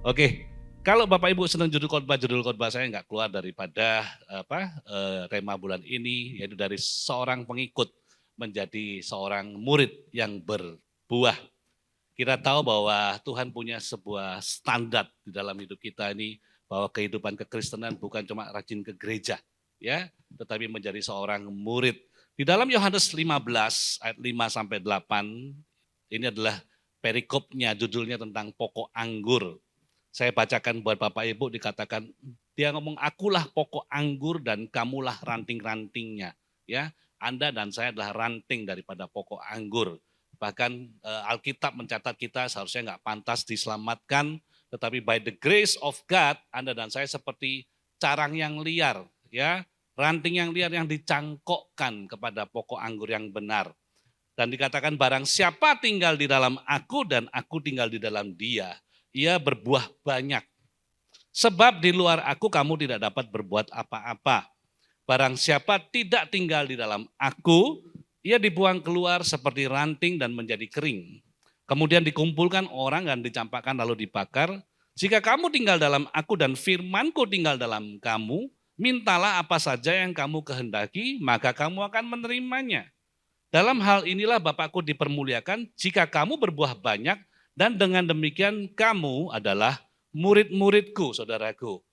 Oke, kalau Bapak Ibu senang judul khotbah saya nggak keluar daripada tema bulan ini, yaitu dari seorang pengikut menjadi seorang murid yang berbuah. Kita tahu bahwa Tuhan punya sebuah standar di dalam hidup kita ini, bahwa kehidupan kekristenan bukan cuma rajin ke gereja, ya, tetapi menjadi seorang murid. Di dalam Yohanes 15 ayat 5 sampai 8, ini adalah perikopnya, judulnya tentang pokok anggur. Saya bacakan buat Bapak Ibu, dikatakan dia ngomong, akulah pokok anggur dan kamulah ranting-rantingnya. Ya, Anda dan saya adalah ranting daripada pokok anggur. Bahkan Alkitab mencatat kita seharusnya nggak pantas diselamatkan, tetapi by the grace of God, Anda dan saya seperti carang yang liar, ya, ranting yang liar yang dicangkokkan kepada pokok anggur yang benar. Dan dikatakan barang siapa tinggal di dalam aku dan aku tinggal di dalam dia, ia berbuah banyak. Sebab di luar aku kamu tidak dapat berbuat apa-apa. Barang siapa tidak tinggal di dalam aku, ia dibuang keluar seperti ranting dan menjadi kering. Kemudian dikumpulkan orang dan dicampakkan lalu dibakar. Jika kamu tinggal dalam aku dan firmanku tinggal dalam kamu, mintalah apa saja yang kamu kehendaki, maka kamu akan menerimanya. Dalam hal inilah Bapakku dipermuliakan jika kamu berbuah banyak, dan dengan demikian kamu adalah murid-muridku, saudaraku.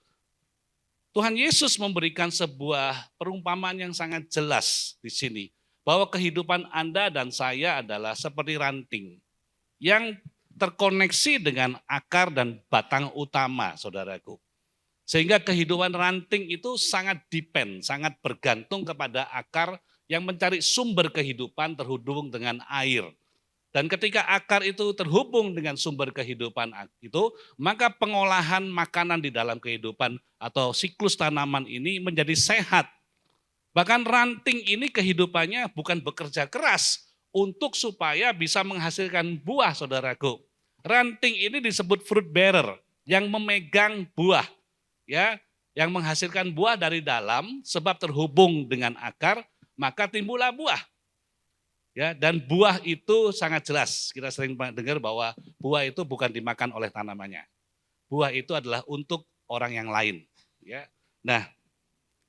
Tuhan Yesus memberikan sebuah perumpamaan yang sangat jelas di sini, bahwa kehidupan Anda dan saya adalah seperti ranting yang terkoneksi dengan akar dan batang utama, saudaraku. Sehingga kehidupan ranting itu sangat depend, sangat bergantung kepada akar yang mencari sumber kehidupan terhubung dengan air. Dan ketika akar itu terhubung dengan sumber kehidupan itu, maka pengolahan makanan di dalam kehidupan atau siklus tanaman ini menjadi sehat. Bahkan ranting ini kehidupannya bukan bekerja keras untuk supaya bisa menghasilkan buah, saudaraku. Ranting ini disebut fruit bearer, yang memegang buah, ya, yang menghasilkan buah dari dalam sebab terhubung dengan akar, maka timbullah buah. Ya, dan buah itu sangat jelas. Kita sering dengar bahwa buah itu bukan dimakan oleh tanamannya. Buah itu adalah untuk orang yang lain. Ya. Nah,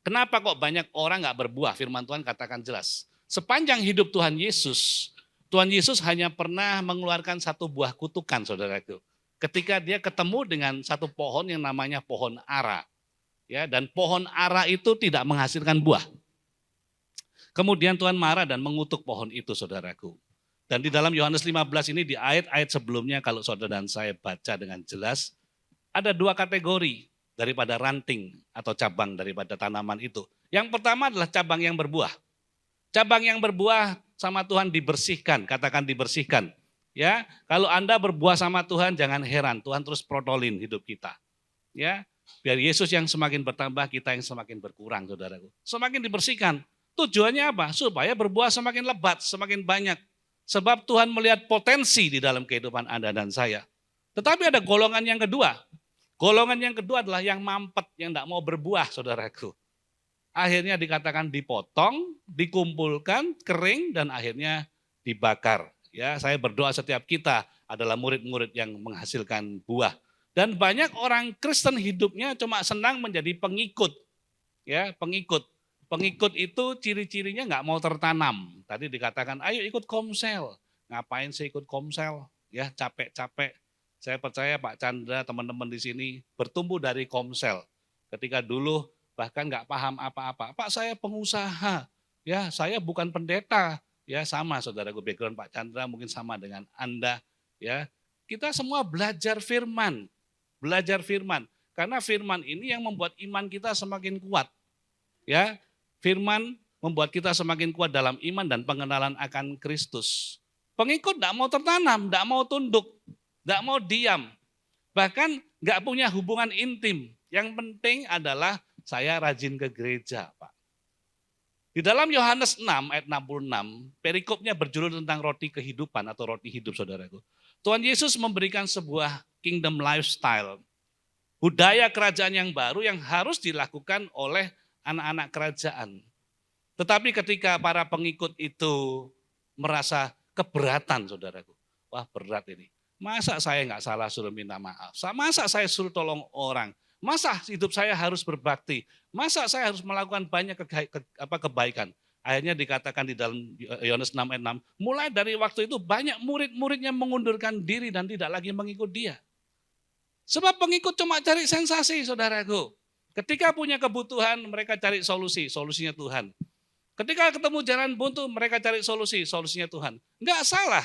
kenapa kok banyak orang nggak berbuah? Firman Tuhan katakan jelas. Sepanjang hidup Tuhan Yesus hanya pernah mengeluarkan satu buah kutukan, saudaraku. Ketika dia ketemu dengan satu pohon yang namanya pohon ara. Ya, dan pohon ara itu tidak menghasilkan buah. Kemudian Tuhan marah dan mengutuk pohon itu, saudaraku. Dan di dalam Yohanes 15 ini, di ayat-ayat sebelumnya, kalau saudara dan saya baca dengan jelas, ada dua kategori daripada ranting atau cabang daripada tanaman itu. Yang pertama adalah cabang yang berbuah. Cabang yang berbuah sama Tuhan dibersihkan, katakan dibersihkan. Ya, kalau Anda berbuah sama Tuhan, jangan heran, Tuhan terus protolin hidup kita. Ya, biar Yesus yang semakin bertambah, kita yang semakin berkurang, saudaraku. Semakin dibersihkan. Tujuannya apa? Supaya berbuah semakin lebat, semakin banyak. Sebab Tuhan melihat potensi di dalam kehidupan Anda dan saya. Tetapi ada golongan yang kedua. Golongan yang kedua adalah yang mampet, yang tidak mau berbuah, saudaraku. Akhirnya dikatakan dipotong, dikumpulkan, kering, dan akhirnya dibakar. Ya, saya berdoa setiap kita adalah murid-murid yang menghasilkan buah. Dan banyak orang Kristen hidupnya cuma senang menjadi pengikut. Ya, pengikut. Pengikut itu ciri-cirinya nggak mau tertanam. Tadi dikatakan, ayo ikut komsel. Ngapain sih ikut komsel? Ya, capek-capek. Saya percaya Pak Chandra, teman-teman di sini bertumbuh dari komsel. Ketika dulu bahkan nggak paham apa-apa. Pak, saya pengusaha. Ya, saya bukan pendeta. Ya, sama saudaraku, background Pak Chandra mungkin sama dengan Anda. Ya, kita semua belajar firman. Belajar firman. Karena firman ini yang membuat iman kita semakin kuat. Ya, firman membuat kita semakin kuat dalam iman dan pengenalan akan Kristus. Pengikut tidak mau tertanam, tidak mau tunduk, tidak mau diam. Bahkan nggak punya hubungan intim. Yang penting adalah saya rajin ke gereja, Pak. Di dalam Yohanes 6 ayat 66, perikopnya berjudul tentang roti kehidupan atau roti hidup, saudaraku. Tuhan Yesus memberikan sebuah kingdom lifestyle. Budaya kerajaan yang baru yang harus dilakukan oleh anak-anak kerajaan. Tetapi ketika para pengikut itu merasa keberatan, saudaraku. Wah, berat ini. Masa saya nggak salah suruh minta maaf? Masa saya suruh tolong orang? Masa hidup saya harus berbakti? Masa saya harus melakukan banyak kebaikan? Akhirnya dikatakan di dalam Yohanes 6 ayat 6, mulai dari waktu itu banyak murid-muridnya mengundurkan diri dan tidak lagi mengikut dia. Sebab pengikut cuma cari sensasi, saudaraku. Ketika punya kebutuhan, mereka cari solusi, solusinya Tuhan. Ketika ketemu jalan buntu, mereka cari solusi, solusinya Tuhan. Enggak salah.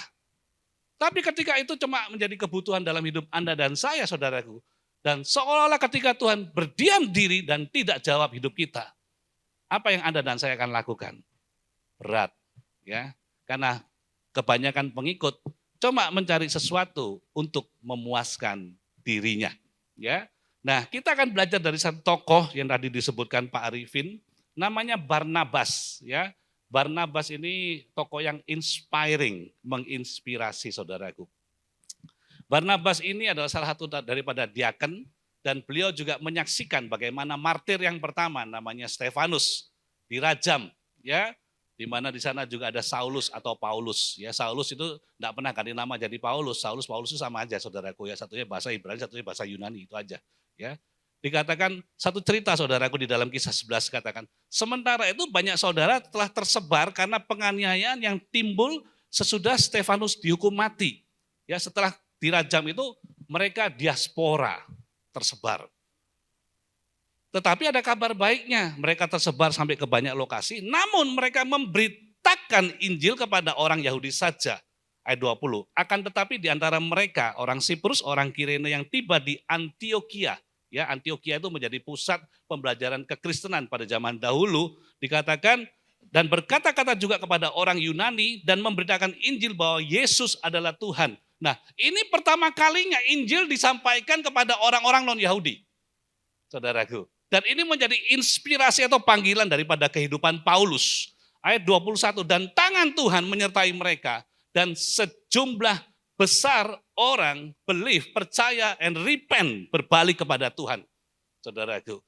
Tapi ketika itu cuma menjadi kebutuhan dalam hidup Anda dan saya, saudaraku. Dan seolah-olah ketika Tuhan berdiam diri dan tidak jawab hidup kita, apa yang Anda dan saya akan lakukan? Berat, ya. Karena kebanyakan pengikut cuma mencari sesuatu untuk memuaskan dirinya, ya. Nah, kita akan belajar dari satu tokoh yang tadi disebutkan Pak Arifin, namanya Barnabas, ya. Barnabas ini tokoh yang inspiring, menginspirasi saudaraku. Barnabas ini adalah salah satu daripada diaken, dan beliau juga menyaksikan bagaimana martir yang pertama namanya Stefanus dirajam, ya, di mana di sana juga ada Saulus atau Paulus, ya. Saulus itu tidak pernah ganti nama jadi Paulus. Paulus itu sama aja saudaraku, ya, satunya bahasa Ibrani, satunya bahasa Yunani, itu aja, ya. Dikatakan satu cerita saudaraku di dalam Kisah 11 katakan, sementara itu banyak saudara telah tersebar karena penganiayaan yang timbul sesudah Stefanus dihukum mati. Ya, setelah dirajam itu mereka diaspora tersebar. Tetapi ada kabar baiknya, mereka tersebar sampai ke banyak lokasi, namun mereka memberitakan Injil kepada orang Yahudi saja. Ayat 20, akan tetapi di antara mereka orang Siprus, orang Kirene yang tiba di Antioquia. Ya, Antioquia itu menjadi pusat pembelajaran kekristenan pada zaman dahulu, dikatakan dan berkata-kata juga kepada orang Yunani dan memberitakan Injil bahwa Yesus adalah Tuhan. Nah, ini pertama kalinya Injil disampaikan kepada orang-orang non-Yahudi, saudaraku. Dan ini menjadi inspirasi atau panggilan daripada kehidupan Paulus. Ayat 21, dan tangan Tuhan menyertai mereka dan sejumlah besar orang believe, percaya, and repent, berbalik kepada Tuhan, saudaraku.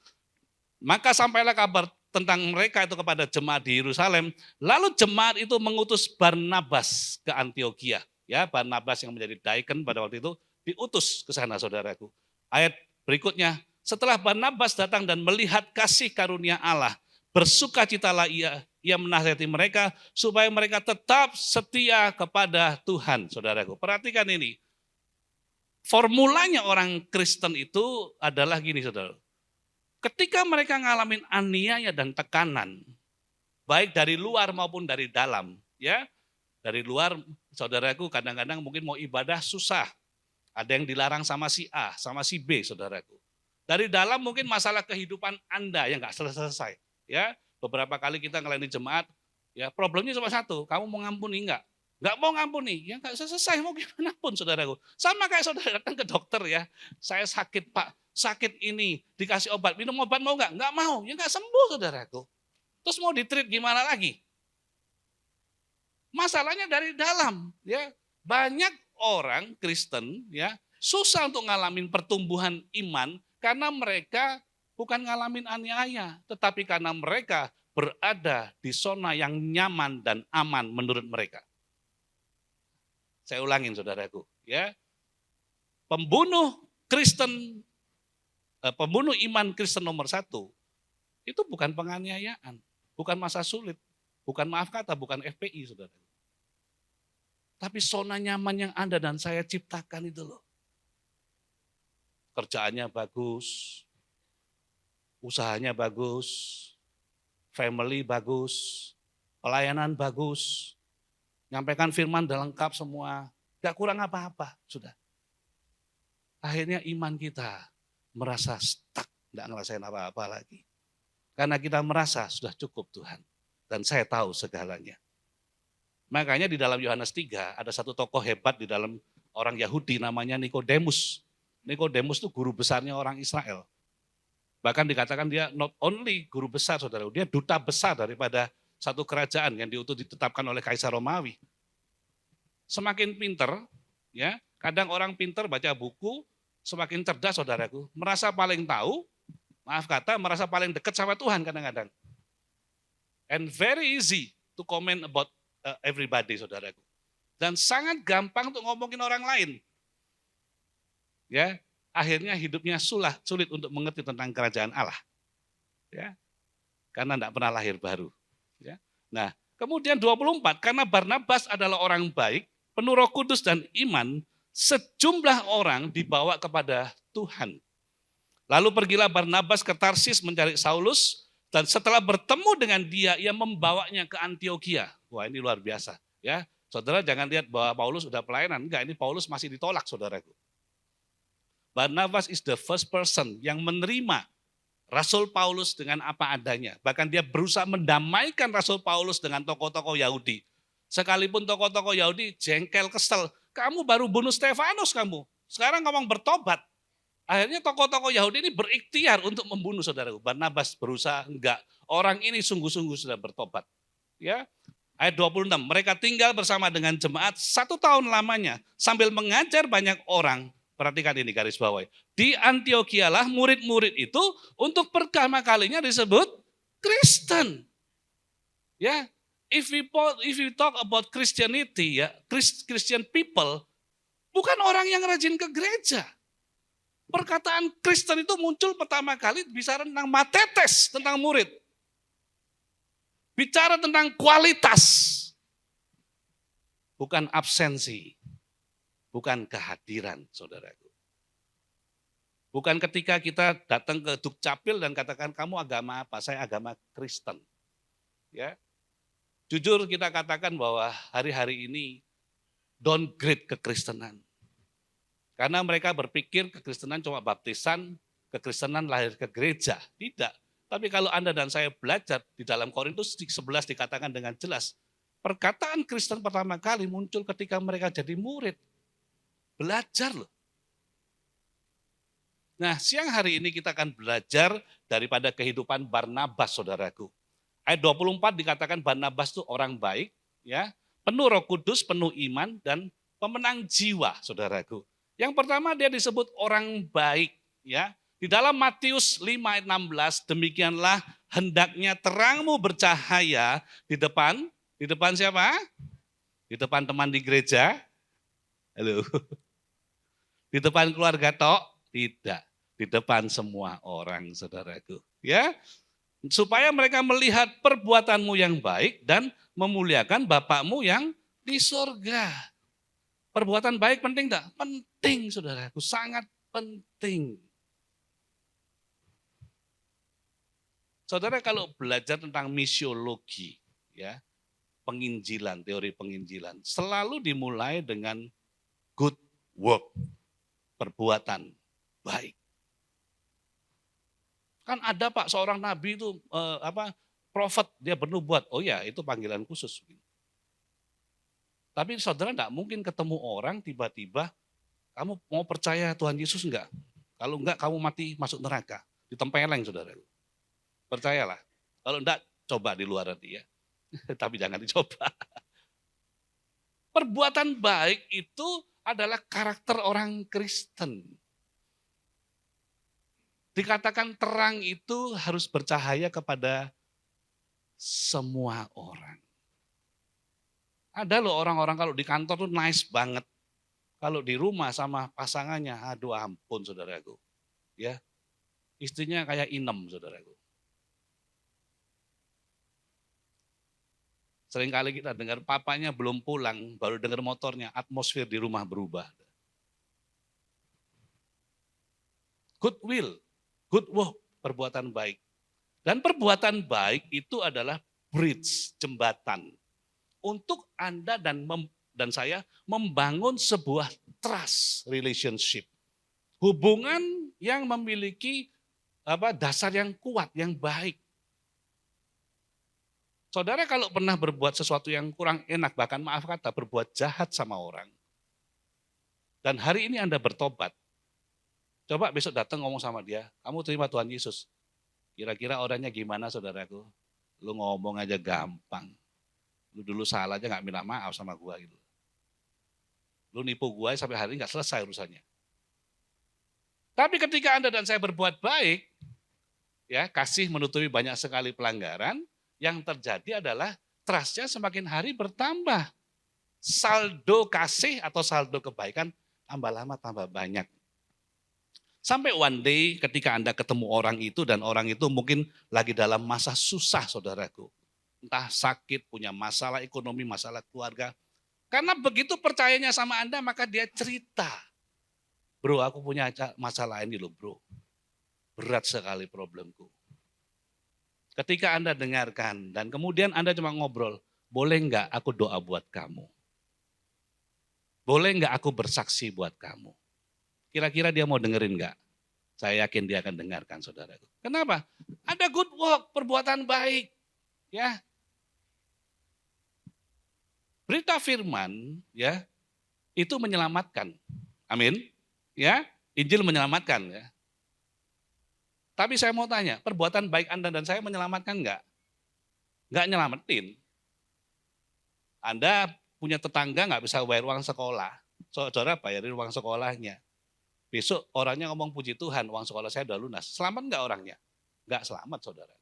Maka sampailah kabar tentang mereka itu kepada jemaat di Yerusalem. Lalu jemaat itu mengutus Barnabas ke Antioquia. Ya, Barnabas yang menjadi diakon pada waktu itu diutus ke sana, saudaraku. Ayat berikutnya, setelah Barnabas datang dan melihat kasih karunia Allah, bersukacitalah ia menasihati mereka supaya mereka tetap setia kepada Tuhan, saudaraku. Perhatikan ini, formulanya orang Kristen itu adalah gini, saudara. Ketika mereka ngalamin aniaya dan tekanan, baik dari luar maupun dari dalam, ya. Dari luar, saudaraku, kadang-kadang mungkin mau ibadah susah. Ada yang dilarang sama si A, sama si B, saudaraku. Dari dalam mungkin masalah kehidupan Anda yang nggak selesai, ya. Beberapa kali kita ngelayani jemaat, ya problemnya cuma satu, kamu mau ngampuni enggak? Enggak mau ngampuni, ya enggak selesai, mau gimana pun saudaraku. Sama kayak saudara datang ke dokter, ya, saya sakit Pak, sakit ini, dikasih obat, minum obat mau enggak? Enggak mau, ya enggak sembuh saudaraku. Terus mau ditreat gimana lagi? Masalahnya dari dalam, ya. Banyak orang Kristen, ya, susah untuk ngalamin pertumbuhan iman karena mereka bukan ngalamin aniaya, tetapi karena mereka berada di zona yang nyaman dan aman menurut mereka. Saya ulangin saudaraku, ya. Pembunuh Kristen, pembunuh iman Kristen nomor 1, itu bukan penganiayaan, bukan masa sulit, bukan maaf kata, bukan FPI, saudara. Tapi zona nyaman yang Anda dan saya ciptakan itu loh. Kerjaannya bagus, usahanya bagus, family bagus, pelayanan bagus, nyampaikan firman udah lengkap semua, gak kurang apa-apa, sudah. Akhirnya iman kita merasa stuck, gak ngerasain apa-apa lagi. Karena kita merasa sudah cukup Tuhan, dan saya tahu segalanya. Makanya di dalam Yohanes 3 ada satu tokoh hebat di dalam orang Yahudi namanya Nikodemus. Nikodemus itu guru besarnya orang Israel. Bahkan dikatakan dia not only guru besar, saudara, dia duta besar daripada satu kerajaan yang ditetapkan oleh Kaisar Romawi. Semakin pinter, ya, kadang orang pinter baca buku, semakin cerdas, saudaraku, merasa paling tahu, maaf kata, merasa paling dekat sama Tuhan kadang-kadang. And very easy to comment about everybody, saudaraku. Dan sangat gampang untuk ngomongin orang lain. ya, akhirnya hidupnya sulit untuk mengerti tentang kerajaan Allah. Ya, karena tidak pernah lahir baru. Ya. Nah, kemudian 24, karena Barnabas adalah orang baik, penuh Roh Kudus dan iman, sejumlah orang dibawa kepada Tuhan. Lalu pergilah Barnabas ke Tarsis mencari Saulus, dan setelah bertemu dengan dia, ia membawanya ke Antiokhia. Wah, ini luar biasa. Ya, saudara jangan lihat bahwa Paulus sudah pelayanan. Enggak, ini Paulus masih ditolak, saudaraku. Barnabas is the first person yang menerima Rasul Paulus dengan apa adanya. Bahkan dia berusaha mendamaikan Rasul Paulus dengan tokoh-tokoh Yahudi. Sekalipun tokoh-tokoh Yahudi jengkel, kesel. Kamu baru bunuh Stefanus kamu. Sekarang ngomong bertobat. Akhirnya tokoh-tokoh Yahudi ini berikhtiar untuk membunuh saudaraku. Barnabas berusaha, enggak. Orang ini sungguh-sungguh sudah bertobat. Ya, ayat 26, mereka tinggal bersama dengan jemaat 1 tahun lamanya. Sambil mengajar banyak orang. Perhatikan ini garis bawah. Di Antiokhia lah murid-murid itu untuk pertama kalinya disebut Kristen. Ya, if we talk about Christianity, ya, Christian people bukan orang yang rajin ke gereja. Perkataan Kristen itu muncul pertama kali bicara tentang matetes, tentang murid. Bicara tentang kualitas, bukan absensi. Bukan kehadiran, saudaraku. Bukan ketika kita datang ke Dukcapil dan katakan, kamu agama apa? Saya agama Kristen. Ya, jujur kita katakan bahwa hari-hari ini downgrade kekristenan. Karena mereka berpikir kekristenan cuma baptisan, kekristenan lahir ke gereja. Tidak. Tapi kalau Anda dan saya belajar di dalam Korintus 11 dikatakan dengan jelas, perkataan Kristen pertama kali muncul ketika mereka jadi murid. Belajar loh. Nah, siang hari ini kita akan belajar daripada kehidupan Barnabas, saudaraku. Ayat 24 dikatakan Barnabas itu orang baik, ya, penuh Roh Kudus, penuh iman, dan pemenang jiwa, saudaraku. Yang pertama dia disebut orang baik, ya. Di dalam Matius 5 ayat 16, demikianlah hendaknya terangmu bercahaya di depan siapa? Di depan teman di gereja. Halo. Di depan keluarga tok? Tidak. Di depan semua orang, saudaraku. Ya, supaya mereka melihat perbuatanmu yang baik dan memuliakan Bapakmu yang di surga. Perbuatan baik penting enggak? Penting, saudaraku. Sangat penting. Saudara kalau belajar tentang misiologi, ya, penginjilan, teori penginjilan, selalu dimulai dengan good work. Perbuatan baik. Kan ada Pak seorang nabi itu prophet dia bernubuat. Oh ya, itu panggilan khusus. Tapi saudara enggak mungkin ketemu orang tiba-tiba kamu mau percaya Tuhan Yesus enggak? Kalau enggak kamu mati masuk neraka. Ditempeleng saudara. Percayalah. Kalau enggak coba di luar nanti ya. Tapi jangan dicoba. Perbuatan baik itu adalah karakter orang Kristen. Dikatakan terang itu harus bercahaya kepada semua orang. Ada loh orang-orang kalau di kantor tuh nice banget. Kalau di rumah sama pasangannya, aduh ampun saudaraku. Ya, istrinya kayak inem saudaraku. Seringkali kita dengar papanya belum pulang, baru dengar motornya, atmosfer di rumah berubah. Good will, good work, perbuatan baik. Dan perbuatan baik itu adalah bridge, jembatan. Untuk Anda dan saya membangun sebuah trust relationship. Hubungan yang memiliki dasar yang kuat, yang baik. Saudara kalau pernah berbuat sesuatu yang kurang enak, bahkan maaf kata, berbuat jahat sama orang. Dan hari ini Anda bertobat. Coba besok datang ngomong sama dia, kamu terima Tuhan Yesus. Kira-kira orangnya gimana saudaraku? Lu ngomong aja gampang. Lu dulu salah aja gak minta maaf sama gua gitu. Lu nipu gua sampai hari ini gak selesai urusannya. Tapi ketika Anda dan saya berbuat baik, ya kasih menutupi banyak sekali pelanggaran, yang terjadi adalah trust-nya semakin hari bertambah. Saldo kasih atau saldo kebaikan tambah lama tambah banyak. Sampai one day ketika Anda ketemu orang itu dan orang itu mungkin lagi dalam masa susah saudaraku. Entah sakit, punya masalah ekonomi, masalah keluarga. Karena begitu percayanya sama Anda maka dia cerita. Bro, aku punya masalah ini loh bro. Berat sekali problemku. Ketika Anda dengarkan dan kemudian Anda cuma ngobrol, boleh enggak aku doa buat kamu? Boleh enggak aku bersaksi buat kamu? Kira-kira dia mau dengerin enggak? Saya yakin dia akan dengarkan saudaraku. Kenapa? Ada good work, perbuatan baik. Ya. Berita firman ya itu menyelamatkan. Amin. Ya, Injil menyelamatkan ya. Tapi saya mau tanya, perbuatan baik Anda dan saya menyelamatkan enggak? Enggak nyelamatin. Anda punya tetangga enggak bisa bayar uang sekolah. Saudara bayarin uang sekolahnya. Besok orangnya ngomong puji Tuhan, uang sekolah saya udah lunas. Selamat enggak orangnya? Enggak selamat saudara.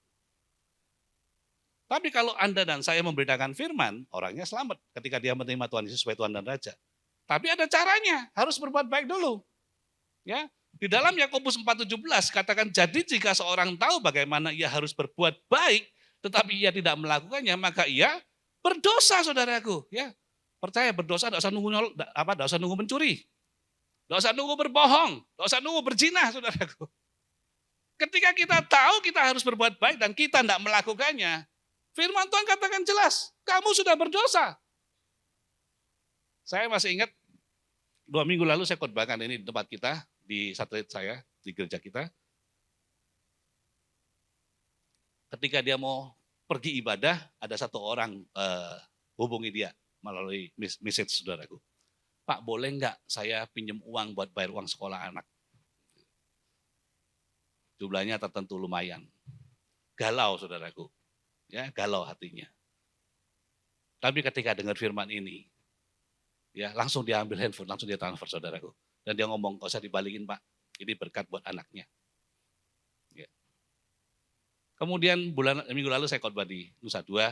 Tapi kalau Anda dan saya memberitakan firman, orangnya selamat ketika dia menerima Tuhan Yesus sebagai Tuhan dan Raja. Tapi ada caranya, harus berbuat baik dulu. Ya, di dalam Yakobus 4:17 katakan, jadi jika seorang tahu bagaimana ia harus berbuat baik, tetapi ia tidak melakukannya, maka ia berdosa saudaraku. Ya, percaya berdosa, tidak usah nunggu mencuri. Tidak usah nunggu berbohong, tidak usah nunggu berzina, saudaraku. Ketika kita tahu kita harus berbuat baik dan kita tidak melakukannya, firman Tuhan katakan jelas, kamu sudah berdosa. Saya masih ingat 2 minggu lalu saya khotbahkan ini di tempat kita, di satelit saya, di gereja kita. Ketika dia mau pergi ibadah, ada satu orang hubungi dia melalui message saudaraku. Pak, boleh enggak saya pinjam uang buat bayar uang sekolah anak? Jumlahnya tertentu lumayan. Galau saudaraku. Ya, galau hatinya. Tapi ketika dengar firman ini, ya langsung dia ambil handphone, langsung dia transfer saudaraku. Dan dia ngomong, gak usah dibalikin Pak, ini berkat buat anaknya. Ya. Kemudian minggu lalu saya khotbah di Nusa Dua,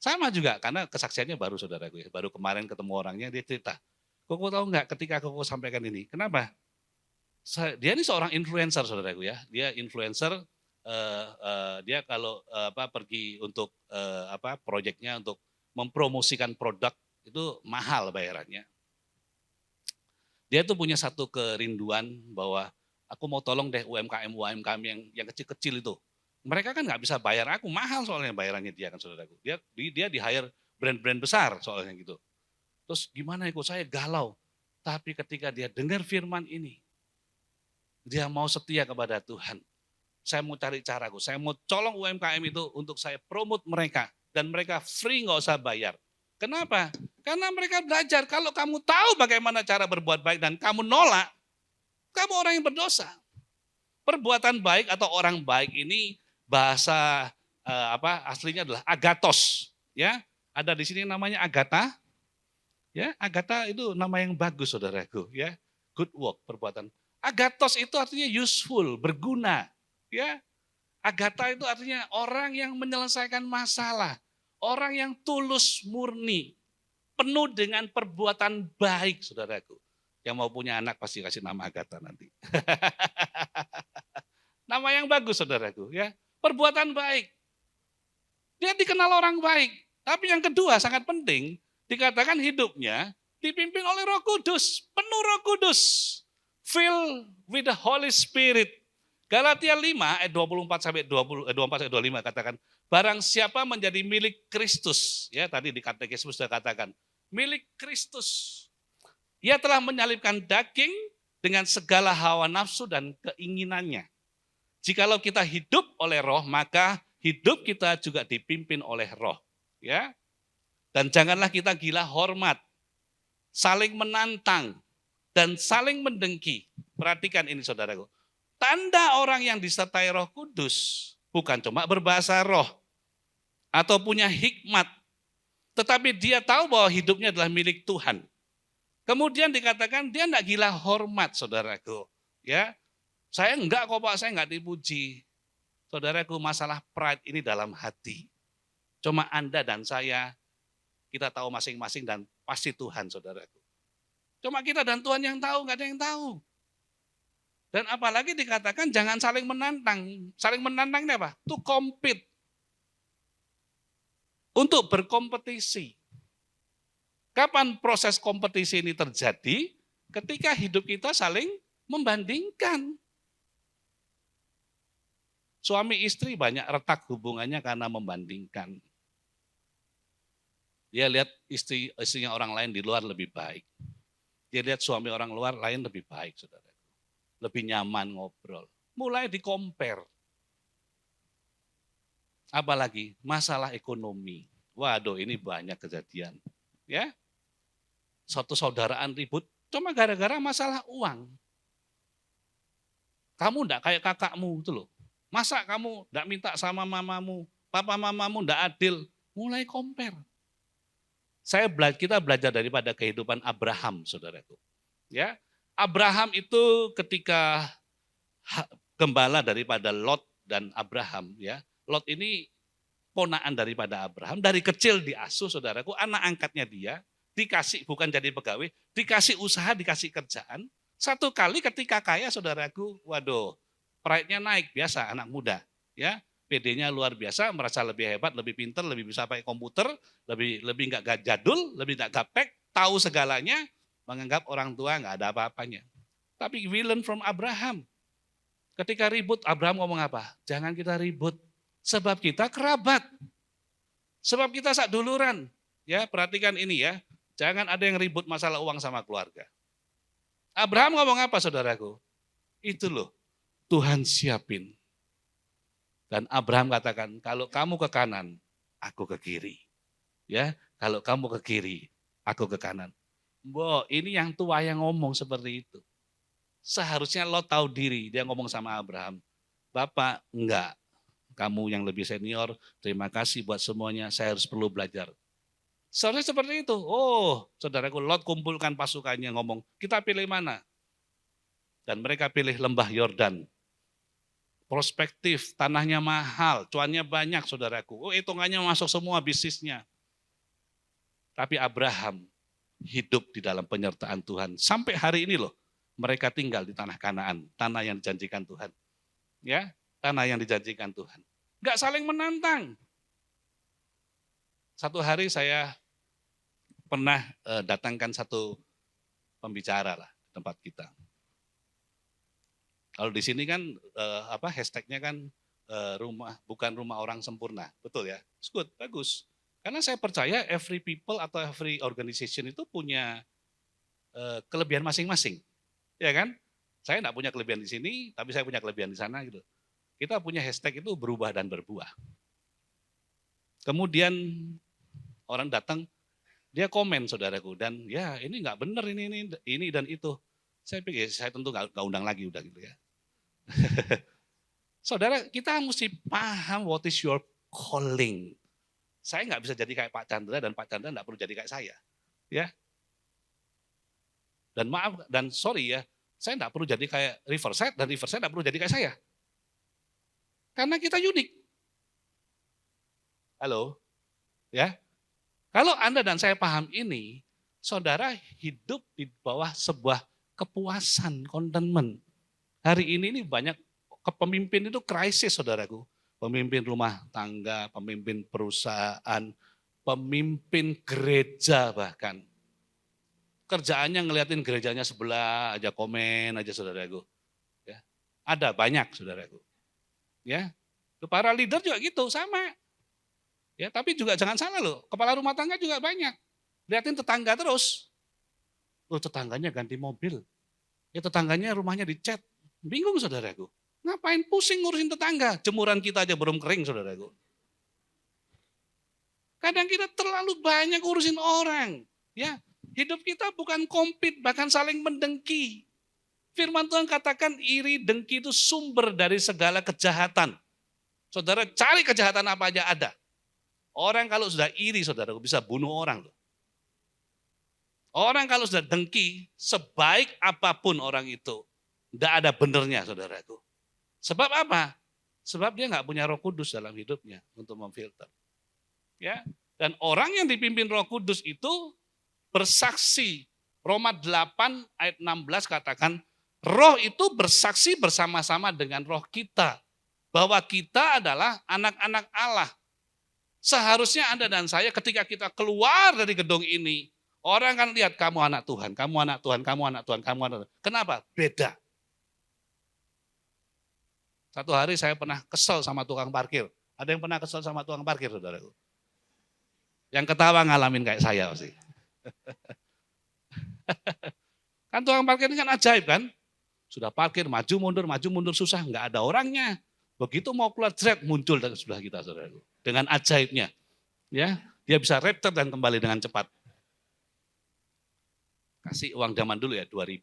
sama juga karena kesaksiannya baru saudaraku. Ya. Baru kemarin ketemu orangnya, dia cerita, Koko tahu nggak ketika Koko sampaikan ini, kenapa? Dia ini seorang influencer saudaraku ya, dia influencer, dia kalau pergi untuk proyeknya untuk mempromosikan produk itu mahal bayarannya. Dia tuh punya satu kerinduan bahwa aku mau tolong deh UMKM yang kecil-kecil itu. Mereka kan nggak bisa bayar aku, mahal soalnya bayarannya dia kan saudaraku. Dia di hire brand-brand besar soalnya gitu. Terus gimana ikut saya galau. Tapi ketika dia dengar firman ini, dia mau setia kepada Tuhan. Saya mau cari caraku, saya mau colong UMKM itu untuk saya promote mereka. Dan mereka free nggak usah bayar. Kenapa? Karena mereka belajar, kalau kamu tahu bagaimana cara berbuat baik dan kamu nolak, kamu orang yang berdosa. Perbuatan baik atau orang baik ini bahasa aslinya adalah agathos. Ya, ada di sini namanya Agatha. Ya, Agatha itu nama yang bagus saudaraku, ya. Good work, perbuatan. Agathos itu artinya useful, berguna, ya. Agatha itu artinya orang yang menyelesaikan masalah, orang yang tulus murni, penuh dengan perbuatan baik, saudaraku. Yang mau punya anak pasti kasih nama Agatha nanti. Nama yang bagus, saudaraku, ya. Perbuatan baik. Dia dikenal orang baik. Tapi yang kedua sangat penting, dikatakan hidupnya dipimpin oleh Roh Kudus, penuh Roh Kudus, filled with the Holy Spirit. Galatia 5 ayat 24 sampai 25 katakan, barang siapa menjadi milik Kristus, ya tadi di katekismus sudah katakan, milik Kristus. Ia telah menyalibkan daging dengan segala hawa nafsu dan keinginannya. Jikalau kita hidup oleh Roh, maka hidup kita juga dipimpin oleh Roh, ya. Dan janganlah kita gila hormat, saling menantang, dan saling mendengki. Perhatikan ini saudaraku. Tanda orang yang disertai Roh Kudus bukan cuma berbahasa roh atau punya hikmat, tetapi dia tahu bahwa hidupnya adalah milik Tuhan. Kemudian dikatakan dia enggak gila hormat saudaraku. Ya, saya enggak kok Pak, saya enggak dipuji. Saudaraku, masalah pride ini dalam hati. Cuma Anda dan saya, kita tahu masing-masing dan pasti Tuhan saudaraku. Cuma kita dan Tuhan yang tahu, enggak ada yang tahu. Dan apalagi dikatakan jangan saling menantang. Saling menantang ini apa? To compete. Untuk berkompetisi. Kapan proses kompetisi ini terjadi? Ketika hidup kita saling membandingkan. Suami istri banyak retak hubungannya karena membandingkan. Dia lihat istrinya orang lain di luar lebih baik. Dia lihat suami orang luar lain lebih baik, saudara. Lebih nyaman ngobrol. Mulai di-compare. Apalagi masalah ekonomi. Waduh, ini banyak kejadian. Ya, suatu saudaraan ribut cuma gara-gara masalah uang. Kamu enggak kayak kakakmu itu loh. Masa kamu enggak minta sama mamamu, papa mamamu enggak adil. Mulai compare. Kita belajar daripada kehidupan Abraham, saudaraku. Ya, Abraham itu ketika gembala daripada Lot dan Abraham, ya. Lot ini ponaan daripada Abraham, dari kecil diasuh, saudaraku, anak angkatnya dia, dikasih bukan jadi pegawai, dikasih usaha, dikasih kerjaan. Satu kali ketika kaya, saudaraku, waduh, pride-nya naik, biasa anak muda, ya. PD-nya luar biasa, merasa lebih hebat, lebih pintar, lebih bisa pakai komputer, lebih nggak jadul, lebih nggak gaptek, tahu segalanya, menganggap orang tua nggak ada apa-apanya. Tapi we learn from Abraham. Ketika ribut, Abraham ngomong apa? Jangan kita ribut, sebab kita kerabat, sebab kita saduluran. Ya, perhatikan ini ya, jangan ada yang ribut masalah uang sama keluarga. Abraham ngomong apa, saudaraku? Itu loh, Tuhan siapin. Dan Abraham katakan, kalau kamu ke kanan, aku ke kiri. Ya, kalau kamu ke kiri, aku ke kanan. Bo, ini yang tua yang ngomong seperti itu. Seharusnya lo tahu diri, dia ngomong sama Abraham. Bapak, enggak. Kamu yang lebih senior, terima kasih buat semuanya, saya harus perlu belajar. Seharusnya seperti itu. Oh, saudaraku, Lot kumpulkan pasukannya ngomong, kita pilih mana? Dan mereka pilih lembah Yordan. Prospektif, tanahnya mahal, cuannya banyak, saudaraku. Oh, hitungannya masuk semua bisnisnya. Tapi Abraham hidup di dalam penyertaan Tuhan. Sampai hari ini loh, mereka tinggal di tanah Kanaan, tanah yang dijanjikan Tuhan. Ya, tanah yang dijanjikan Tuhan. Enggak saling menantang. Satu hari saya pernah datangkan satu pembicara lah di tempat kita. Kalau di sini kan hashtagnya kan bukan rumah orang sempurna, betul ya? It's good, bagus. Karena saya percaya every people atau every organization itu punya kelebihan masing-masing, ya kan? Saya enggak punya kelebihan di sini, tapi saya punya kelebihan di sana gitu. Kita punya hashtag itu berubah dan berbuah. Kemudian orang datang, dia komen, saudaraku, dan ya ini enggak benar ini dan itu. Saya pikir saya tentu enggak undang lagi udah gitu ya. Saudara, kita mesti paham what is your calling. Saya enggak bisa jadi kayak Pak Chandra dan Pak Chandra enggak perlu jadi kayak saya. Ya. Dan maaf dan sorry ya, saya enggak perlu jadi kayak Riverside dan Riverside enggak perlu jadi kayak saya. Karena kita unik. Halo. Ya. Kalau Anda dan saya paham ini, saudara hidup di bawah sebuah kepuasan, contentment. Hari ini banyak kepemimpin itu krisis, saudaraku. Pemimpin rumah tangga, pemimpin perusahaan, pemimpin gereja bahkan. Kerjaannya ngeliatin gerejanya sebelah aja, komen aja, saudaraku. Ya. Ada banyak, saudaraku. Ya, para leader juga gitu, sama. Ya, tapi juga jangan salah loh, kepala rumah tangga juga banyak. Liatin tetangga terus. Loh, tetangganya ganti mobil. Ya, tetangganya rumahnya dicat. Bingung, saudaraku. Ngapain pusing ngurusin tetangga? Jemuran kita aja belum kering, saudaraku. Kadang kita terlalu banyak ngurusin orang. Ya, hidup kita bukan compete, bahkan saling mendengki. Firman Tuhan katakan iri dengki itu sumber dari segala kejahatan. Saudara cari kejahatan apa aja ada. Orang kalau sudah iri, saudaraku, bisa bunuh orang loh. Orang kalau sudah dengki, sebaik apapun orang itu, tidak ada benernya, saudaraku. Sebab apa? Sebab dia nggak punya Roh Kudus dalam hidupnya untuk memfilter. Ya, dan orang yang dipimpin Roh Kudus itu bersaksi. Roma 8 ayat 16 katakan, Roh itu bersaksi bersama-sama dengan roh kita. Bahwa kita adalah anak-anak Allah. Seharusnya Anda dan saya ketika kita keluar dari gedung ini, orang kan lihat kamu anak Tuhan, kamu anak Tuhan, kamu anak Tuhan, kamu anak Tuhan. Kenapa? Beda. Satu hari saya pernah kesel sama tukang parkir. Ada yang pernah kesel sama tukang parkir, saudaraku? Yang ketawa ngalamin kayak saya pasti. Kan tukang parkir ini kan ajaib kan? Sudah parkir, maju mundur susah, nggak ada orangnya. Begitu mau keluar jret muncul dari sebelah kita, saudaraku. Dengan ajaibnya, ya, dia bisa return dan kembali dengan cepat. Kasih uang zaman dulu ya 2.000.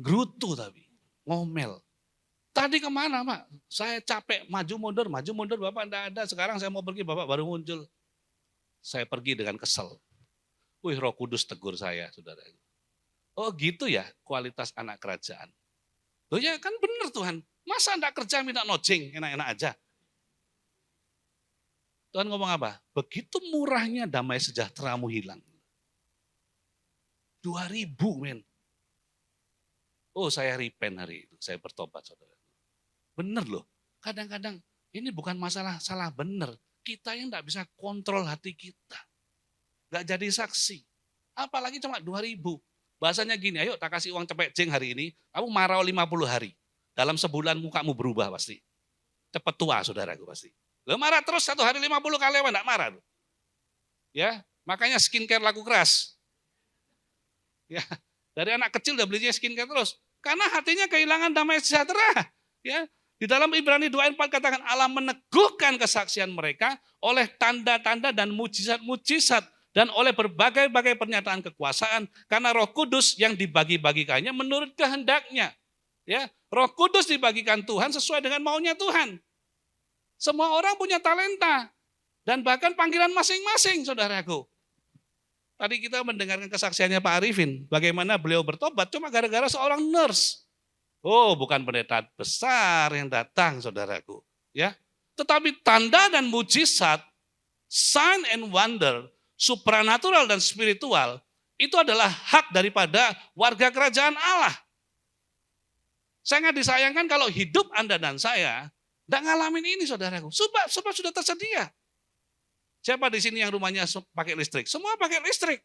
Gerutu tapi, ngomel. Tadi kemana Pak? Saya capek maju mundur, Bapak enggak ada. Sekarang saya mau pergi, Bapak baru muncul. Saya pergi dengan kesel. Wih, Roh Kudus tegur saya, saudara. Oh gitu ya kualitas anak kerajaan. Loh ya kan benar Tuhan. Masa enggak kerja minta nojeng, enak-enak aja. Tuhan ngomong apa? Begitu murahnya damai sejahteramu hilang. 2.000 men. Oh saya repent hari itu, saya bertobat saudara. Bener loh, kadang-kadang ini bukan masalah salah bener. Kita yang enggak bisa kontrol hati kita. Enggak jadi saksi. Apalagi cuma 2.000. Bahasanya gini, ayo tak kasih uang cepet jeng hari ini, kamu marah 50 hari. Dalam sebulan mukamu berubah pasti. Cepat tua saudaraku pasti. Lo marah terus 1 hari 50 kali enggak marah. Ya, makanya skincare laku keras. Ya, dari anak kecil udah belinya skincare terus. Karena hatinya kehilangan damai sejahtera. Ya, di dalam Ibrani 2:4 katakan Allah meneguhkan kesaksian mereka oleh tanda-tanda dan mujizat-mujizat dan oleh berbagai-bagai pernyataan kekuasaan karena Roh Kudus yang dibagi-bagikannya menurut kehendaknya. Ya, Roh Kudus dibagikan Tuhan sesuai dengan maunya Tuhan. Semua orang punya talenta dan bahkan panggilan masing-masing, saudaraku. Tadi kita mendengarkan kesaksiannya Pak Arifin, bagaimana beliau bertobat cuma gara-gara seorang nurse. Oh, bukan pendeta besar yang datang, saudaraku. Ya, tetapi tanda dan mujizat, sign and wonder, supranatural dan spiritual, itu adalah hak daripada warga kerajaan Allah. Sangat disayangkan kalau hidup Anda dan saya tidak ngalamin ini, saudaraku. Sebab sudah tersedia. Siapa di sini yang rumahnya pakai listrik? Semua pakai listrik.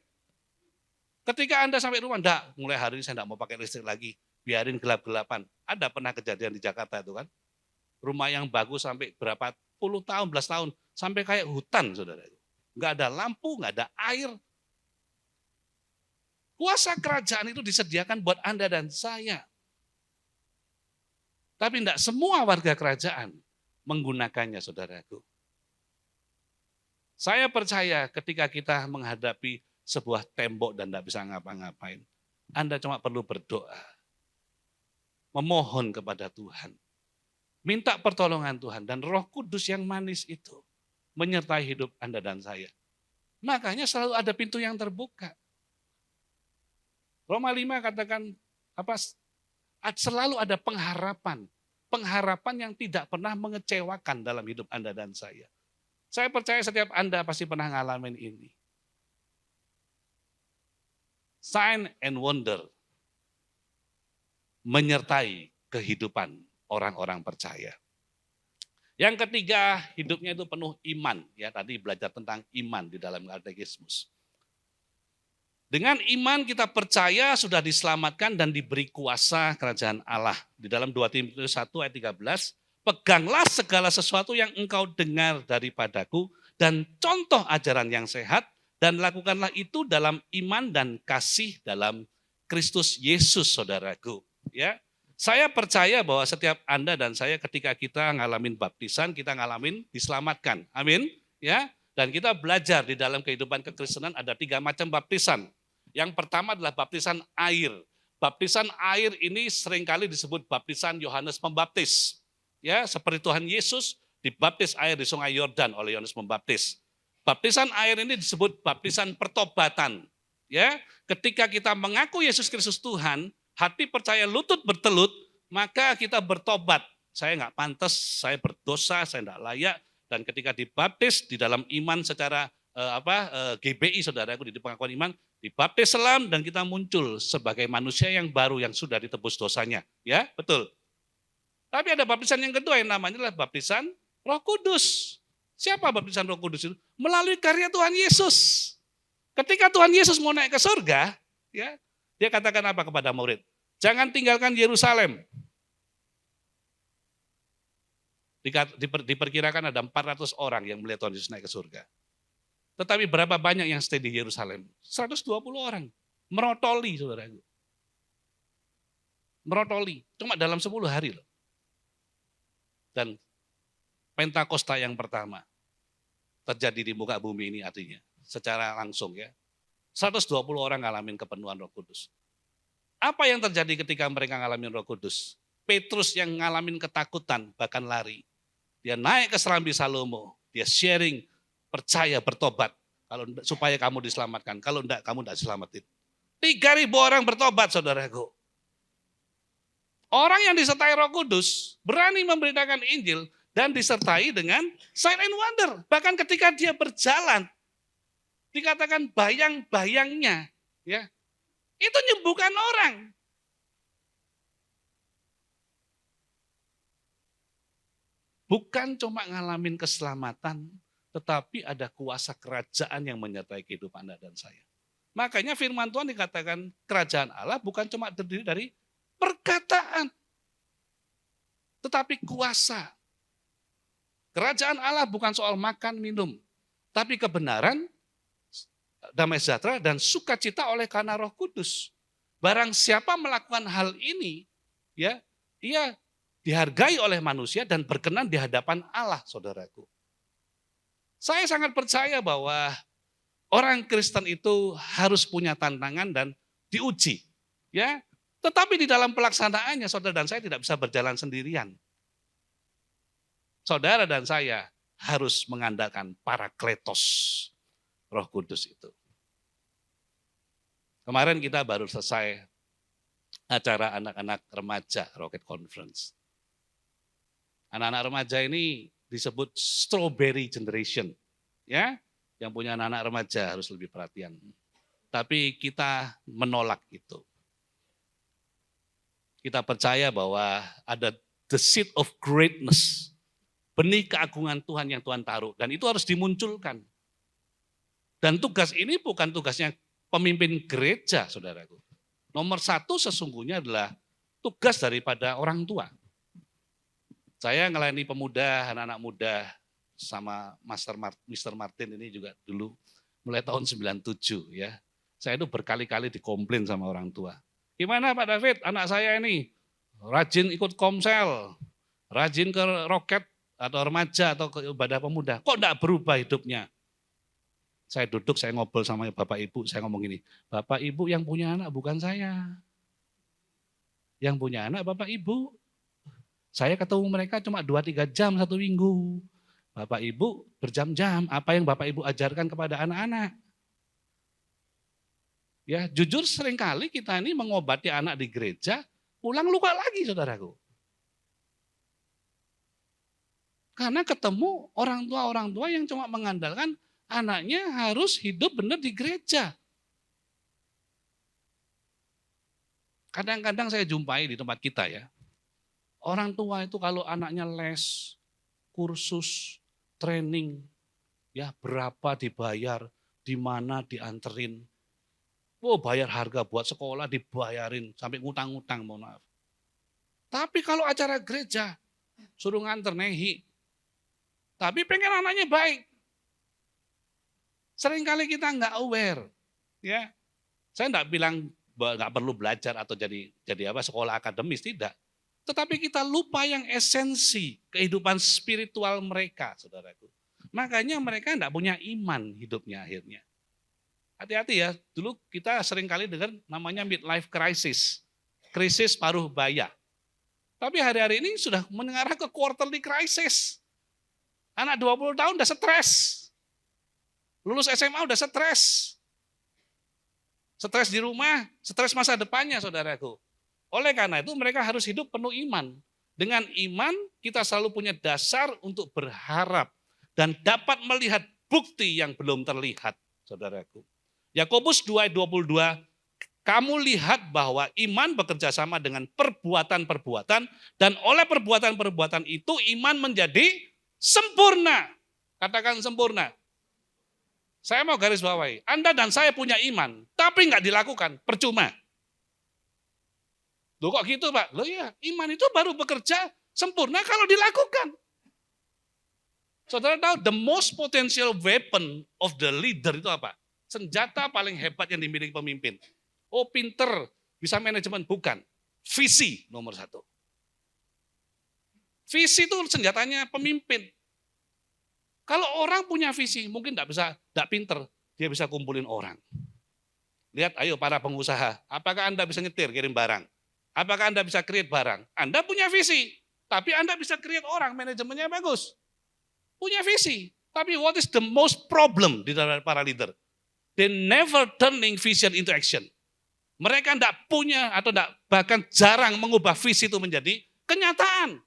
Ketika Anda sampai rumah, enggak, mulai hari ini saya enggak mau pakai listrik lagi. Biarin gelap-gelapan. Ada pernah kejadian di Jakarta itu kan. Rumah yang bagus sampai berapa puluh tahun, belas tahun. Sampai kayak hutan, saudara. Enggak ada lampu, enggak ada air. Kuasa kerajaan itu disediakan buat Anda dan saya. Tapi enggak semua warga kerajaan menggunakannya, saudaraku. Saya percaya ketika kita menghadapi sebuah tembok dan tidak bisa ngapa-ngapain, Anda cuma perlu berdoa. Memohon kepada Tuhan. Minta pertolongan Tuhan dan Roh Kudus yang manis itu menyertai hidup Anda dan saya. Makanya selalu ada pintu yang terbuka. Roma 5 katakan selalu ada pengharapan. Pengharapan yang tidak pernah mengecewakan dalam hidup Anda dan saya. Saya percaya setiap Anda pasti pernah ngalamin ini. Sign and wonder menyertai kehidupan orang-orang percaya. Yang ketiga, hidupnya itu penuh iman. Ya, tadi belajar tentang iman di dalam katekismus. Dengan iman kita percaya sudah diselamatkan dan diberi kuasa kerajaan Allah. Di dalam 2 Timotius 1 ayat 13, peganglah segala sesuatu yang engkau dengar daripadaku dan contoh ajaran yang sehat dan lakukanlah itu dalam iman dan kasih dalam Kristus Yesus, saudaraku. Ya, saya percaya bahwa setiap Anda dan saya ketika kita ngalamin baptisan, kita ngalamin diselamatkan. Amin. Ya, dan kita belajar di dalam kehidupan kekristenan ada 3 macam baptisan. Yang pertama adalah baptisan air. Baptisan air ini seringkali disebut baptisan Yohanes Pembaptis. Ya, seperti Tuhan Yesus dibaptis air di Sungai Yordan oleh Yohanes Pembaptis. Baptisan air ini disebut baptisan pertobatan. Ya, ketika kita mengaku Yesus Kristus Tuhan, hati percaya lutut bertelut, maka kita bertobat. Saya enggak pantas, saya berdosa, saya enggak layak. Dan ketika dibaptis di dalam iman secara GBI saudaraku di pengakuan iman, dibaptis selam dan kita muncul sebagai manusia yang baru yang sudah ditebus dosanya. Ya, betul. Tapi ada baptisan yang kedua yang namanya adalah baptisan Roh Kudus. Siapa baptisan Roh Kudus itu? Melalui karya Tuhan Yesus. Ketika Tuhan Yesus mau naik ke surga, ya, dia katakan apa kepada murid? Jangan tinggalkan Yerusalem. Diperkirakan ada 400 orang yang melihat Tuhan Yesus naik ke surga. Tetapi berapa banyak yang stay di Yerusalem? 120 orang. Merotoli, saudaraku. Merotoli. Cuma dalam 10 hari loh. Dan Pentakosta yang pertama terjadi di muka bumi ini artinya. Secara langsung ya. 120 orang ngalamin kepenuhan Roh Kudus. Apa yang terjadi ketika mereka ngalamin Roh Kudus? Petrus yang ngalamin ketakutan, bahkan lari. Dia naik ke serambi Salomo. Dia sharing, percaya, bertobat. Supaya kamu diselamatkan. Kalau enggak, kamu enggak diselamatin. 3.000 orang bertobat, saudaraku. Orang yang disertai Roh Kudus berani memberitakan Injil dan disertai dengan sign and wonder. Bahkan ketika dia berjalan, dikatakan bayang-bayangnya, ya, itu nyembuhkan orang. Bukan cuma ngalamin keselamatan, tetapi ada kuasa kerajaan yang menyertai kehidupan Anda dan saya. Makanya firman Tuhan dikatakan kerajaan Allah bukan cuma terdiri dari perkataan, tetapi kuasa. Kerajaan Allah bukan soal makan, minum, tapi kebenaran, damai sejahtera, dan sukacita oleh karena Roh Kudus. Barang siapa melakukan hal ini, ya, ia dihargai oleh manusia dan berkenan di hadapan Allah, saudaraku. Saya sangat percaya bahwa orang Kristen itu harus punya tantangan dan diuji, ya. Tetapi di dalam pelaksanaannya, saudara dan saya tidak bisa berjalan sendirian. Saudara dan saya harus mengandalkan Parakletos, Roh Kudus itu. Kemarin kita baru selesai acara anak-anak remaja Rocket Conference. Anak-anak remaja ini disebut strawberry generation. Ya, yang punya anak-anak remaja harus lebih perhatian. Tapi kita menolak itu. Kita percaya bahwa ada the seed of greatness. Benih keagungan Tuhan yang Tuhan taruh. Dan itu harus dimunculkan. Dan tugas ini bukan tugasnya pemimpin gereja, saudaraku. Nomor 1 sesungguhnya adalah tugas daripada orang tua. Saya ngelayani pemuda, anak-anak muda sama Mr. Martin ini juga dulu mulai tahun 97 ya. Saya itu berkali-kali dikomplain sama orang tua. Gimana Pak David, anak saya ini rajin ikut komsel, rajin ke roket atau remaja atau ke ibadah pemuda. Kok enggak berubah hidupnya? Saya duduk, saya ngobrol sama Bapak Ibu, saya ngomong gini, Bapak Ibu yang punya anak bukan saya. Yang punya anak Bapak Ibu. Saya ketemu mereka cuma 2-3 jam satu minggu. Bapak Ibu berjam-jam, apa yang Bapak Ibu ajarkan kepada anak-anak. Ya, jujur seringkali kita ini mengobati anak di gereja, pulang luka lagi saudaraku. Karena ketemu orang tua yang cuma mengandalkan anaknya harus hidup benar di gereja. Kadang-kadang saya jumpai di tempat kita ya, orang tua itu kalau anaknya les, kursus, training, ya berapa dibayar, di mana dianterin. Oh bayar harga buat sekolah dibayarin, sampai ngutang-ngutang, mohon maaf. Tapi kalau acara gereja, suruh nganter nehi. Tapi pengen anaknya baik. Seringkali kita nggak aware. Ya, saya nggak bilang nggak perlu belajar atau jadi sekolah akademis, tidak. Tetapi kita lupa yang esensi kehidupan spiritual mereka, saudaraku. Makanya mereka tidak punya iman hidupnya akhirnya. Hati-hati ya, dulu kita sering kali dengar namanya midlife crisis. Krisis paruh baya. Tapi hari-hari ini sudah mengarah ke quarterly crisis. Anak 20 tahun udah stres. Lulus SMA udah stres. Stres di rumah, stres masa depannya saudaraku. Oleh karena itu mereka harus hidup penuh iman. Dengan iman kita selalu punya dasar untuk berharap dan dapat melihat bukti yang belum terlihat, saudaraku. Yakobus 2 ayat 22, kamu lihat bahwa iman bekerja sama dengan perbuatan-perbuatan, dan oleh perbuatan-perbuatan itu iman menjadi sempurna. Katakan sempurna. Saya mau garis bawahi, Anda dan saya punya iman, tapi nggak dilakukan, percuma. Loh kok gitu Pak? Loh iya, iman itu baru bekerja sempurna kalau dilakukan. Saudara tahu the most potential weapon of the leader itu apa? Senjata paling hebat yang dimiliki pemimpin. Oh pinter, bisa manajemen, bukan. Visi nomor 1. Visi itu senjatanya pemimpin. Kalau orang punya visi, mungkin tidak pinter, dia bisa kumpulin orang. Lihat, ayo para pengusaha, apakah Anda bisa nyetir, kirim barang? Apakah Anda bisa create barang? Anda punya visi, tapi Anda bisa create orang, manajemennya bagus. Punya visi, tapi what is the most problem di dalam para leader? They never turning vision into action. Mereka tidak punya atau tidak, bahkan jarang mengubah visi itu menjadi kenyataan.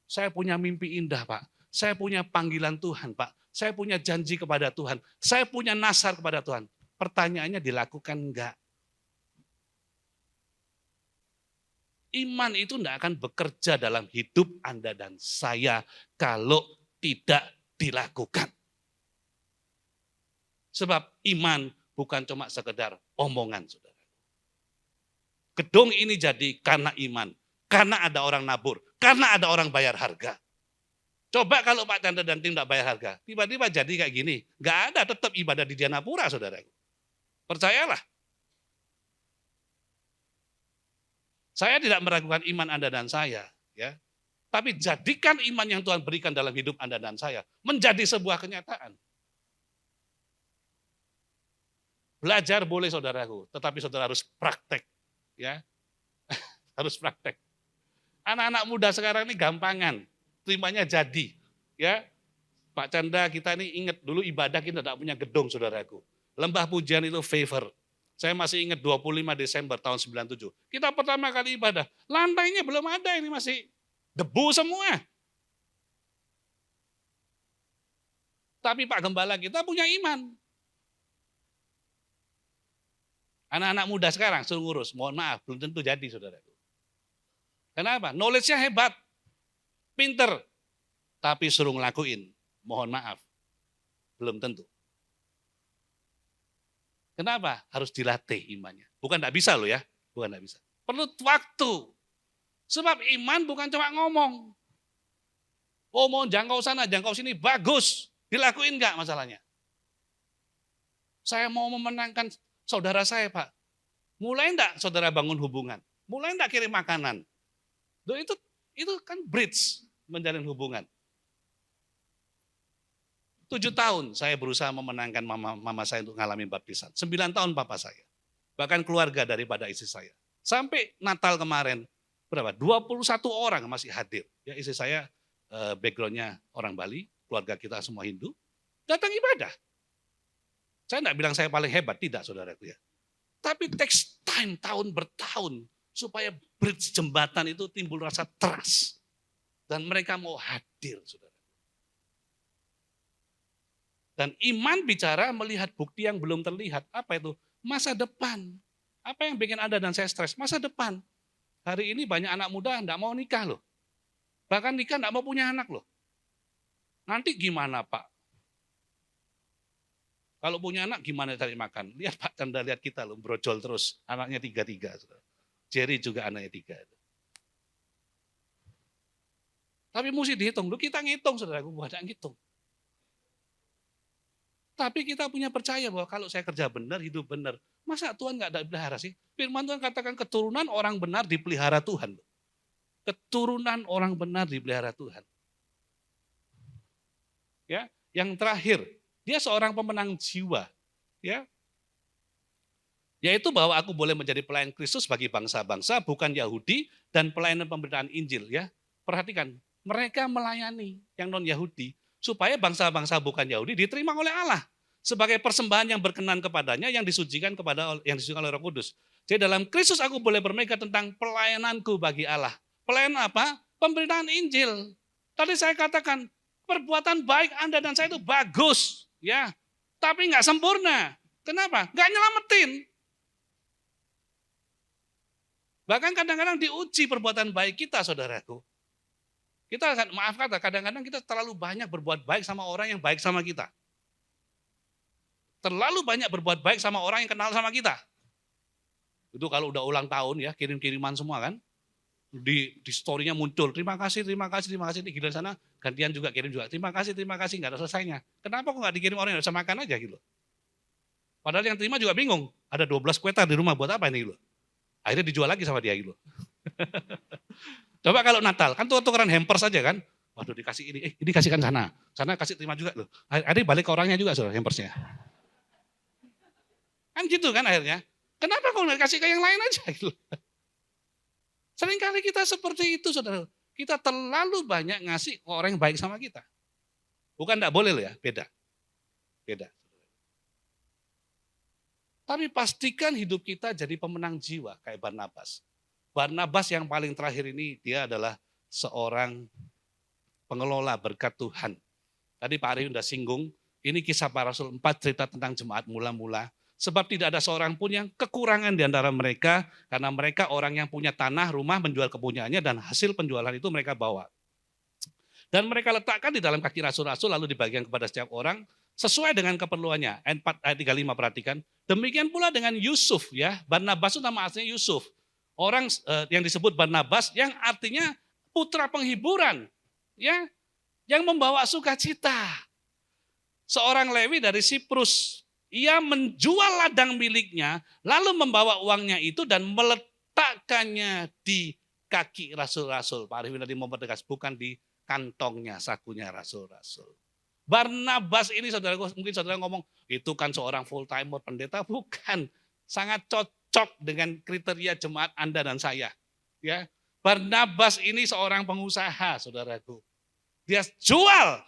Saya punya mimpi indah Pak. Saya punya panggilan Tuhan, Pak. Saya punya janji kepada Tuhan. Saya punya nasar kepada Tuhan. Pertanyaannya dilakukan enggak? Iman itu enggak akan bekerja dalam hidup Anda dan saya kalau tidak dilakukan. Sebab iman bukan cuma sekedar omongan, saudara. Gedung ini jadi karena iman. Karena ada orang nabur. Karena ada orang bayar harga. Coba kalau Pak Chandra dan tim tidak bayar harga, tiba-tiba jadi kayak gini. Nggak ada, tetap ibadah di Dianapura, saudara. Percayalah. Saya tidak meragukan iman Anda dan saya. Ya. Tapi jadikan iman yang Tuhan berikan dalam hidup Anda dan saya menjadi sebuah kenyataan. Belajar boleh saudaraku, tetapi saudara harus praktek. Ya, harus praktek. Anak-anak muda sekarang ini gampangan. Terimanya jadi, ya Pak Chandra kita ini ingat dulu ibadah kita tidak punya gedung saudaraku. Lembah Pujian itu favor. Saya masih ingat 25 Desember tahun 97. Kita pertama kali ibadah, lantainya belum ada, ini masih debu semua. Tapi Pak Gembala kita punya iman. Anak-anak muda sekarang suruh ngurus, mohon maaf belum tentu jadi saudaraku. Kenapa? Knowledge-nya hebat. Pinter, tapi suruh ngelakuin, mohon maaf, belum tentu. Kenapa? Harus dilatih imannya. Bukan tidak bisa loh ya, bukan tidak bisa. Perlu waktu. Sebab iman bukan cuma ngomong. Oh mau jangkau sana, jangkau sini, bagus. Dilakuin enggak masalahnya? Saya mau memenangkan saudara saya Pak. Mulai enggak saudara bangun hubungan? Mulai enggak kirim makanan? Loh, itu kan bridge menjalin hubungan. 7 tahun saya berusaha memenangkan mama saya untuk ngalamin baptisan. 9 tahun papa saya. Bahkan keluarga daripada istri saya. Sampai Natal kemarin, berapa? 21 orang masih hadir. Ya, istri saya backgroundnya orang Bali, keluarga kita semua Hindu. Datang ibadah. Saya tidak bilang saya paling hebat, tidak saudaraku ya. Tapi takes time, tahun bertahun. Supaya bridge jembatan itu timbul rasa trust. Dan mereka mau hadir, saudara. Dan iman bicara melihat bukti yang belum terlihat. Apa itu? Masa depan. Apa yang bikin Anda dan saya stres? Masa depan. Hari ini banyak anak muda tidak mau nikah loh. Bahkan nikah tidak mau punya anak loh. Nanti gimana Pak? Kalau punya anak gimana cari makan? Lihat Pak Chandra, lihat kita loh, brojol terus. Anaknya 3-3. Saudara. Jerry juga anaknya 3. Tapi mesti dihitung. Loh, kita ngitung, saudara, bukan ngitung. Tapi kita punya percaya bahwa kalau saya kerja benar, hidup benar. Masa Tuhan nggak ada dipelihara sih? Firman Tuhan katakan keturunan orang benar dipelihara Tuhan. Keturunan orang benar dipelihara Tuhan. Ya, yang terakhir, dia seorang pemenang jiwa. Ya, yaitu bahwa aku boleh menjadi pelayan Kristus bagi bangsa-bangsa, bukan Yahudi, dan pelayanan pemberitaan Injil. Ya, perhatikan, mereka melayani yang non-Yahudi, supaya bangsa-bangsa bukan Yahudi diterima oleh Allah sebagai persembahan yang berkenan kepadanya, yang disucikan oleh Roh Kudus. Jadi dalam Kristus aku boleh bermegah tentang pelayananku bagi Allah. Pelayanan apa? Pemberitaan Injil. Tadi saya katakan perbuatan baik Anda dan saya itu bagus. ya, tapi nggak sempurna. Kenapa? Nggak nyelamatin. Bahkan kadang-kadang diuji perbuatan baik kita, saudaraku. Kita, maaf kata, kadang-kadang kita terlalu banyak berbuat baik sama orang yang baik sama kita. Terlalu banyak berbuat baik sama orang yang kenal sama kita. Itu kalau udah ulang tahun ya, kirim-kiriman semua kan. Di story-nya muncul, terima kasih, di giliran sana, gantian juga kirim juga, terima kasih, nggak ada selesainya. Kenapa kok nggak dikirim orang yang bisa makan aja gitu. Padahal yang terima juga bingung, ada 12 kuetar di rumah, buat apa ini gitu. Akhirnya dijual lagi sama dia gitu. Coba kalau Natal, kan tuker-tukeran hampers saja kan. Waduh dikasih ini kasihkan sana kasih terima juga loh. Akhirnya balik ke orangnya juga saudara hampersnya. Kan gitu kan akhirnya. Kenapa kok nggak kasih ke yang lain aja gitu. Seringkali kita seperti itu saudara. Kita terlalu banyak ngasih ke orang yang baik sama kita. Bukan enggak boleh loh ya, beda. Tapi pastikan hidup kita jadi pemenang jiwa kayak Barnabas. Barnabas yang paling terakhir ini dia adalah seorang pengelola berkat Tuhan. Tadi Pak Ari sudah singgung, ini kisah para Rasul 4 cerita tentang jemaat mula-mula. Sebab tidak ada seorang pun yang kekurangan di antara mereka, karena mereka orang yang punya tanah, rumah, menjual kepunyaannya, dan hasil penjualan itu mereka bawa. Dan mereka letakkan di dalam kaki rasul-rasul, lalu dibagikan kepada setiap orang, sesuai dengan keperluannya. Ayat 4, ayat 35 perhatikan. Demikian pula dengan Yusuf ya, Barnabas itu nama aslinya Yusuf. Orang yang disebut Barnabas yang artinya putra penghiburan, ya, yang membawa sukacita. Seorang Lewi dari Siprus, ia menjual ladang miliknya, lalu membawa uangnya itu dan meletakkannya di kaki rasul-rasul. Pak Arifin tadi mempertegas, bukan di kantongnya, sakunya rasul-rasul. Barnabas ini saudara, mungkin saudara ngomong, itu kan seorang full timer pendeta, bukan. Sangat cocok dengan kriteria jemaat Anda dan saya. Ya, Barnabas ini seorang pengusaha, saudaraku. Dia jual.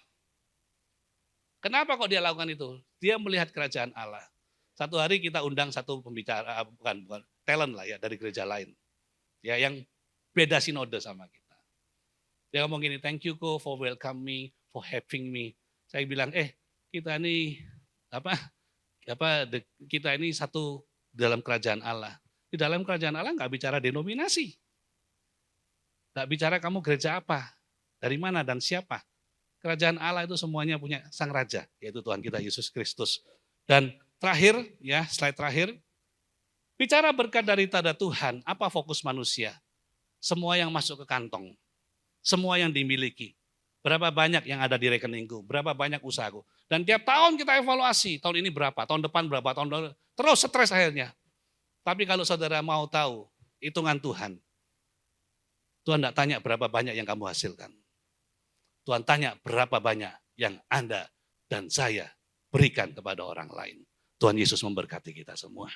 Kenapa kok dia lakukan itu? Dia melihat kerajaan Allah. Satu hari kita undang satu pembicara, bukan talent lah ya, dari gereja lain. Ya, yang beda sinode sama kita. Dia ngomong gini, thank you Ko for welcome me, for having me. Saya bilang, kita ini kita ini satu dalam kerajaan Allah. Di dalam kerajaan Allah nggak bicara denominasi. Nggak bicara kamu gereja apa, dari mana dan siapa. Kerajaan Allah itu semuanya punya Sang Raja, yaitu Tuhan kita Yesus Kristus. Dan terakhir, ya slide terakhir, bicara berkat dari tanda Tuhan, apa fokus manusia? Semua yang masuk ke kantong, semua yang dimiliki. Berapa banyak yang ada di rekeningku, berapa banyak usahaku. Dan tiap tahun kita evaluasi, tahun ini berapa, tahun depan berapa, tahun depan, terus stres akhirnya. Tapi kalau saudara mau tahu hitungan Tuhan, Tuhan tidak tanya berapa banyak yang kamu hasilkan. Tuhan tanya berapa banyak yang Anda dan saya berikan kepada orang lain. Tuhan Yesus memberkati kita semua.